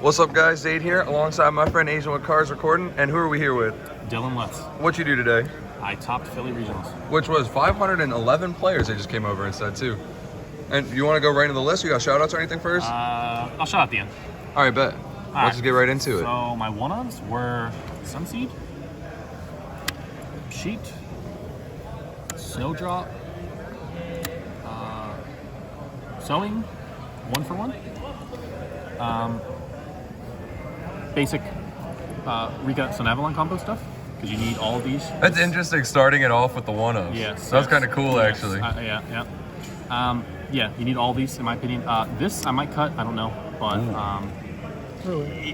What's up, guys? Zade here, alongside my friend Asian with Cars Recording. And who are we here with? Dylan Lutz. What you do today? I topped Philly Regionals. Which was 511 players that just came over and said too. And you want to go right into the list? You got shout outs or anything first? I'll shout out the end. All right, bet. Let's just get right into it. So my one-ofs were Sunseed, Sheet, Snowdrop, Sewing, 1-for-1, basic Rikka Sunavalon combo stuff, because you need all of these. That's interesting, starting it off with the one-ofs. Yes. That's kind of cool, yes. actually. Yeah, you need all these, in my opinion. This I might cut, I don't know, but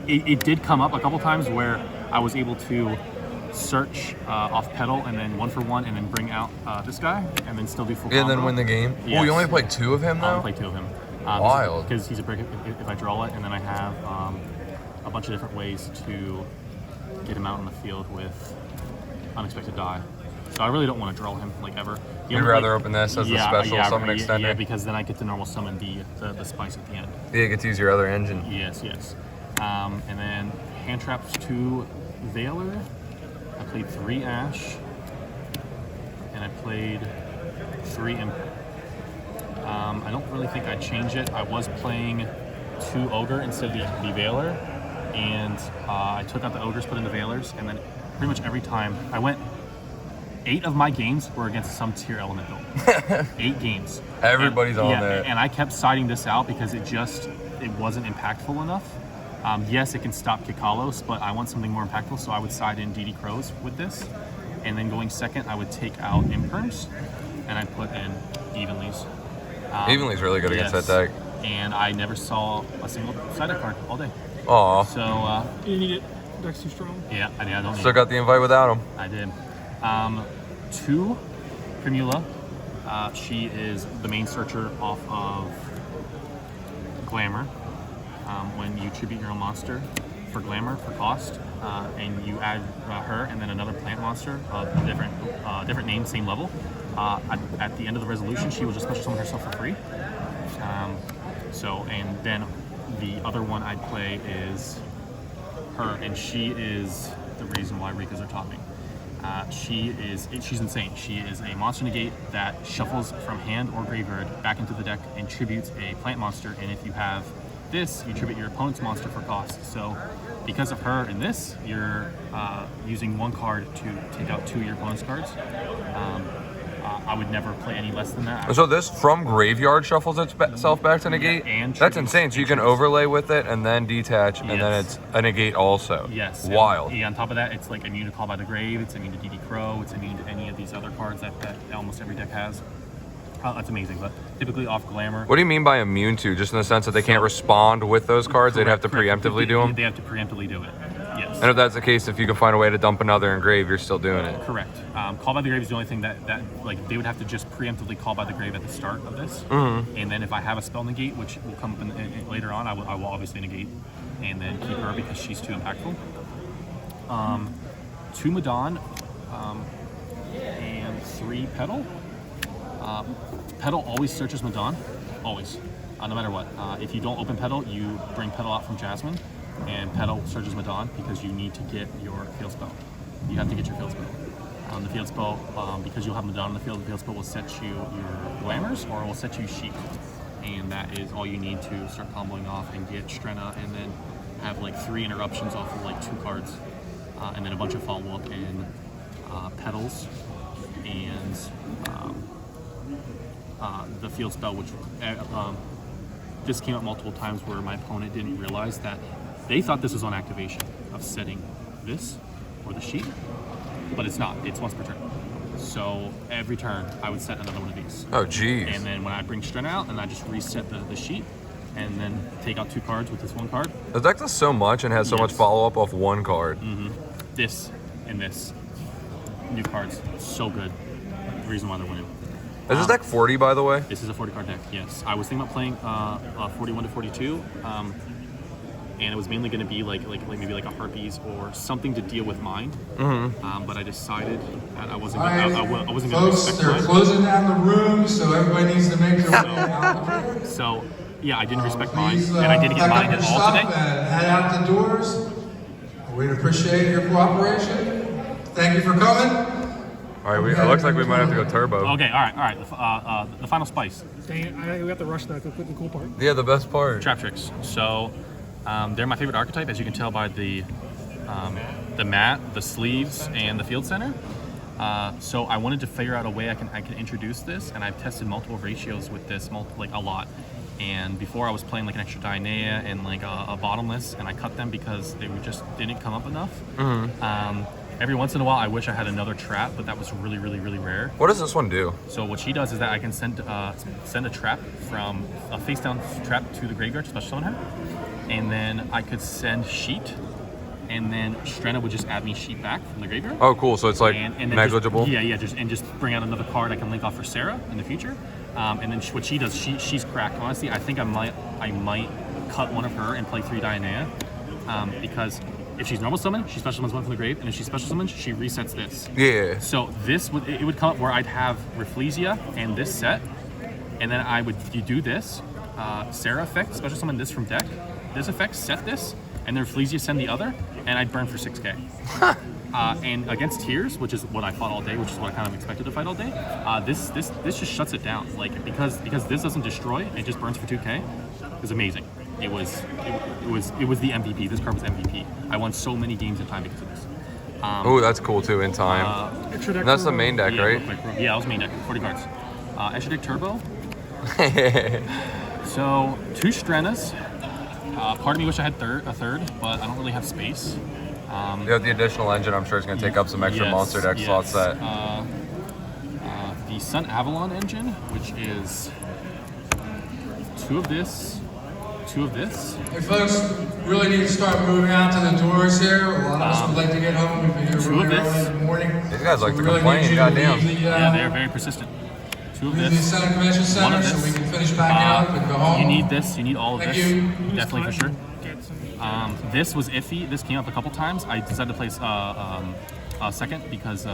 it did come up a couple times where I was able to search off pedal and then 1-for-1 and then bring out this guy and then still do full combo. And then win the game? Yes. Oh, you only played 2 of him, though? I only played 2 of him. Wild. Because he's a brick if I draw it, and then I have a bunch of different ways to get him out on the field with unexpected die. So I really don't want to draw him, like, ever. You'd rather open this as the special summon extender? Yeah, because then I get to normal summon the spice at the end. Yeah, you get to use your other engine. Yes. And then hand traps 2 Veiler. I played 3 Ash. And I played 3 Imp. I don't really think I'd change it. I was playing 2 Ogre instead of the Veiler. And I took out the Ogres, put in the Veilers, and then pretty much every time I went, 8 of my games were against some tier element build. 8 games. Everybody's on that. And I kept siding this out because it wasn't impactful enough. Yes, it can stop Kikalos, but I want something more impactful, so I would side in DD Crows with this. And then going second, I would take out Imperms, and I'd put in Evenlies. Evenly's really good against that deck. And I never saw a single side deck card all day. Aw. So, You need it. Deck's too strong. yeah, I don't need Still it. got the invite without him. I did. 2, Primula. She is the main searcher off of Glamour. When you tribute your own monster for Glamour for cost, and you add her and then another plant monster of different name, same level. At the end of the resolution, she will just special summon herself for free. And then the other one I'd play is her, and she is the reason why Rikkas are topping. She's insane. She is a monster negate that shuffles from hand or graveyard back into the deck and tributes a plant monster, and if you have this, you tribute your opponent's monster for cost. So because of her and this, you're using 1 card to take out 2 of your opponent's cards. I would never play any less than that. So this from graveyard shuffles itself back to negate? Yeah, and that's insane. So you can overlay with it and then detach, and then it's a negate also. Yes. Wild. And on top of that, it's like immune to Call by the Grave, it's immune to DD Crow, it's immune to any of these other cards that almost every deck has. That's amazing, but typically off Glamour. What do you mean by immune to? Just in the sense that they can't respond with those cards? They'd have to preemptively do them? They have to preemptively do it, yes. And if that's the case, if you can find a way to dump another engrave, you're still doing it? Correct. Call by the Grave is the only thing that like they would have to just preemptively Call by the Grave at the start of this. Mm-hmm. And then if I have a spell negate, which will come up in later on, I will obviously negate and then keep her because she's too impactful. 2 Madon and 3 Petal. Petal always searches Madon, always, no matter what. If you don't open Petal, you bring Petal out from Jasmine, and Petal searches Madon because you need to get your field spell. You have to get your field spell. The field spell, because you'll have Madon on the field, the field spell will set you your Glamours or it will set you Sheep. And that is all you need to start comboing off and get Strenna, and then have like 3 interruptions off of like 2 cards. And then a bunch of follow-up in Petals and the field spell, which this came up multiple times where my opponent didn't realize that they thought this was on activation of setting this or the sheet, but it's not. It's once per turn. So every turn I would set another one of these. Oh, geez. And then when I bring Strenna out, and I just reset the sheet, and then take out 2 cards with this 1 card. The deck does so much and has so much follow-up off 1 card. Mm-hmm. This and this. New cards. So good. The reason why they're winning. Is this deck 40, by the way? This is a 40 card deck, yes. I was thinking about playing 41 to 42, and it was mainly going to be like maybe like a Harpies or something to deal with mine. Mm-hmm. But I decided that I wasn't All going right, to folks, they're closing down the room, so everybody needs to make their way out. So Yeah, I didn't respect mine, Please, and I didn't get pack mine up at your all stuff today. and head out the doors. We'd appreciate your cooperation. Thank you for coming. All right, it looks like we might have to go turbo. Okay, all right. The final spice, Dang it, we have to rush the cool part. Yeah, the best part. Traptrix. So they're my favorite archetype, as you can tell by the mat, the sleeves, and the field center. So I wanted to figure out a way I can introduce this, and I've tested multiple ratios with this, like a lot. And before I was playing like an extra Dynea and like a bottomless, and I cut them because they just didn't come up enough. Every once in a while, I wish I had another trap, but that was really, really, really rare. What does this one do? So what she does is that I can send a trap from a face down trap to the graveyard to special summon her, and then I could send sheet, and then Strenna would just add me sheet back from the graveyard. Oh, cool. So it's like and then negligible. Just bring out another card I can link off for Sarah in the future. And then what she does, she's cracked. Honestly, I think I might cut one of her and play 3 Dynea, because if she's normal summon, she special summons one from the grave, and if she special summons, she resets this. Yeah. So this would come up where I'd have Rafflesia and this set, and then you do this, Sarah effect, special summon this from deck, this effect, set this, and then Rafflesia send the other, and I'd burn for 6k. And against Tears, which is what I fought all day, which is what I kind of expected to fight all day, this just shuts it down. Like because this doesn't destroy, it just burns for 2k. It's amazing. It was the MVP. This card was MVP. I won so many games in time because of this. Oh, that's cool too. In time. And that's the main deck, right? Yeah, that was main deck. 40 cards. Extra deck turbo. So 2 Strennas. Part of me wish I had a third, but I don't really have space. You have the additional engine. I'm sure it's going to take up some extra monster deck slots. That the Sunavalon engine, which is 2 of this, 2 of this. Hey folks, really need to start moving out to the doors here. A lot of us would like to get home. We've been here 2 really of this. early in the morning. These guys like to we really complain, need you to goddamn. leave the, Yeah, they're very persistent. 2 of leave the this. Center Convention One Center of so this. we can finish packing up and go home. You need this. You need all of Thank this. you. Definitely for sure. Get some. This was iffy. This came up a couple times. I decided to place second because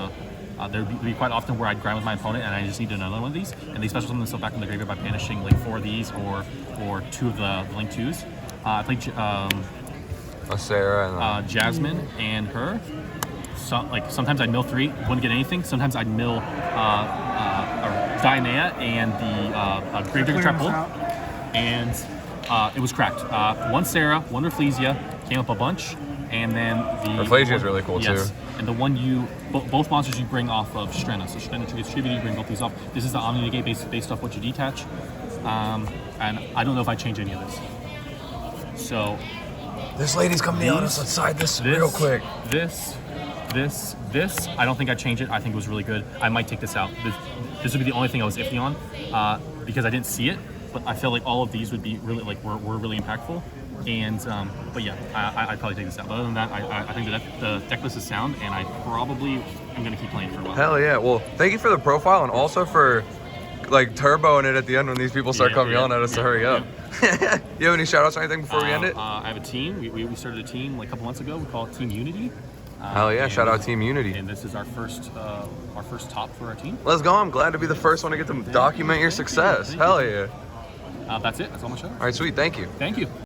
there would be quite often where I'd grind with my opponent and I just needed another one of these. And they special summon themselves back in the graveyard by banishing like 4 of these or 2 of the Link 2s. I played Sarah and Jasmine and her. So, sometimes I'd mill 3, wouldn't get anything. Sometimes I'd mill Dynea and the Graveyard Trap Bull, and it was cracked. 1 Sarah, 1 Rafflesia, came up a bunch, and then the Rafflesia is really cool too. And the one both monsters you bring off of Strenna. So Strenna to distribute, you bring both these off. This is the Omni Negate based off what you detach, and I don't know if I change any of this. So this lady's coming on us. Let's side this real quick. This, I don't think I'd change it. I think it was really good. I might take this out. This would be the only thing I was iffy on because I didn't see it, but I feel like all of these would be really, were really impactful. And, but yeah, I'd probably take this out. But other than that, I think the deck list is sound, and I probably am going to keep playing for a while. Hell yeah. Well, thank you for the profile and also for like turboing it at the end when these people start coming yelling at us to hurry up. You have any shout outs or anything before we end it? I have a team. We started a team like a couple months ago. We call it Team Unity. Hell yeah, shout out Team Unity. And this is our first top for our team. Let's go. I'm glad to be the first one to get to document your success. Hell yeah. That's it. That's all my shout outs. All right, sweet. Thank you. Thank you.